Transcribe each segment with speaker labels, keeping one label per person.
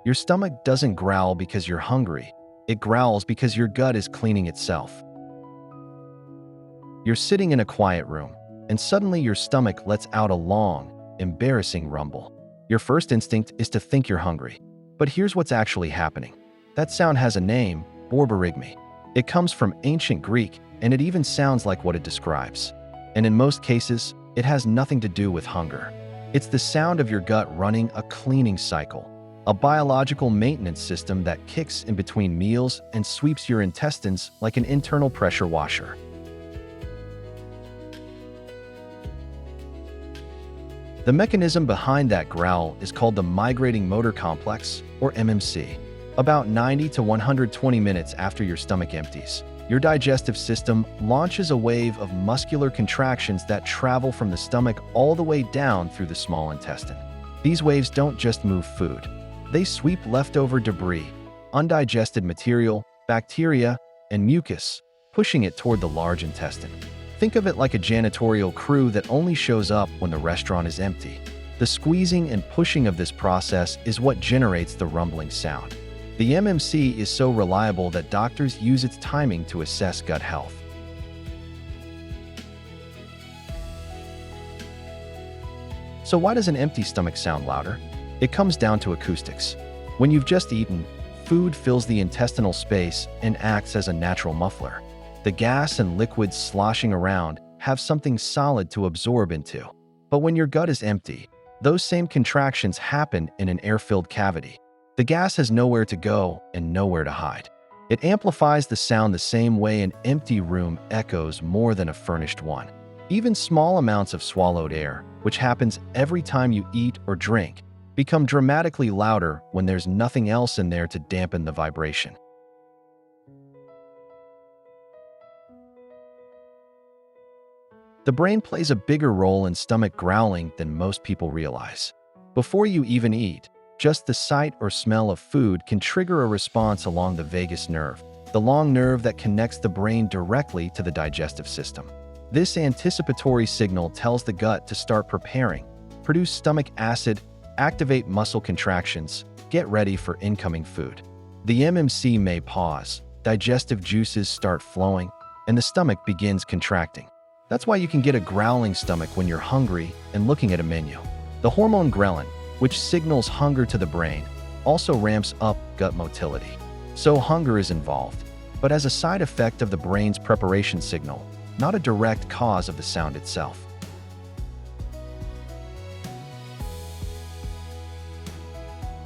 Speaker 1: Your stomach doesn't growl because you're hungry. It growls because your gut is cleaning itself. You're sitting in a quiet room, and suddenly your stomach lets out a long, embarrassing rumble. Your first instinct is to think you're hungry. But here's what's actually happening. That sound has a name, borborygmi. It comes from ancient Greek, and it even sounds like what it describes. And in most cases, it has nothing to do with hunger. It's the sound of your gut running a cleaning cycle, a biological maintenance system that kicks in between meals and sweeps your intestines like an internal pressure washer. The mechanism behind that growl is called the Migrating Motor Complex, or MMC. About 90 to 120 minutes after your stomach empties, your digestive system launches a wave of muscular contractions that travel from the stomach all the way down through the small intestine. These waves don't just move food. They sweep leftover debris, undigested material, bacteria, and mucus, pushing it toward the large intestine. Think of it like a janitorial crew that only shows up when the restaurant is empty. The squeezing and pushing of this process is what generates the rumbling sound. The MMC is so reliable that doctors use its timing to assess gut health. So why does an empty stomach sound louder? It comes down to acoustics. When you've just eaten, food fills the intestinal space and acts as a natural muffler. The gas and liquids sloshing around have something solid to absorb into. But when your gut is empty, those same contractions happen in an air-filled cavity. The gas has nowhere to go and nowhere to hide. It amplifies the sound the same way an empty room echoes more than a furnished one. Even small amounts of swallowed air, which happens every time you eat or drink, become dramatically louder when there's nothing else in there to dampen the vibration. The brain plays a bigger role in stomach growling than most people realize. Before you even eat, just the sight or smell of food can trigger a response along the vagus nerve, the long nerve that connects the brain directly to the digestive system. This anticipatory signal tells the gut to start preparing, produce stomach acid, activate muscle contractions, get ready for incoming food. The MMC may pause, digestive juices start flowing, and the stomach begins contracting. That's why you can get a growling stomach when you're hungry and looking at a menu. The hormone ghrelin, which signals hunger to the brain, also ramps up gut motility. So hunger is involved, but as a side effect of the brain's preparation signal, not a direct cause of the sound itself.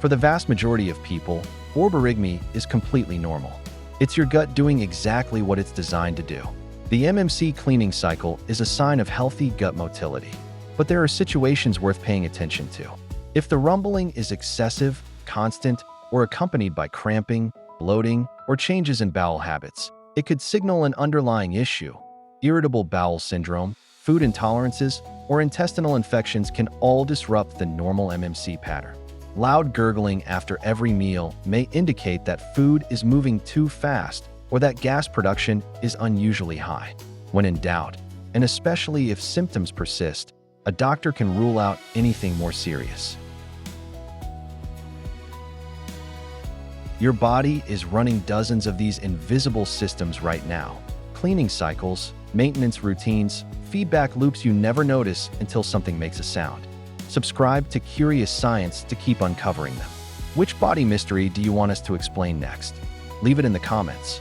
Speaker 1: For the vast majority of people, borborygmi is completely normal. It's your gut doing exactly what it's designed to do. The MMC cleaning cycle is a sign of healthy gut motility, but there are situations worth paying attention to. If the rumbling is excessive, constant, or accompanied by cramping, bloating, or changes in bowel habits, it could signal an underlying issue. Irritable bowel syndrome, food intolerances, or intestinal infections can all disrupt the normal MMC pattern. Loud gurgling after every meal may indicate that food is moving too fast or that gas production is unusually high. When in doubt, and especially if symptoms persist, a doctor can rule out anything more serious. Your body is running dozens of these invisible systems right now. Cleaning cycles, maintenance routines, feedback loops you never notice until something makes a sound. Subscribe to Curious Science to keep uncovering them. Which body mystery do you want us to explain next? Leave it in the comments.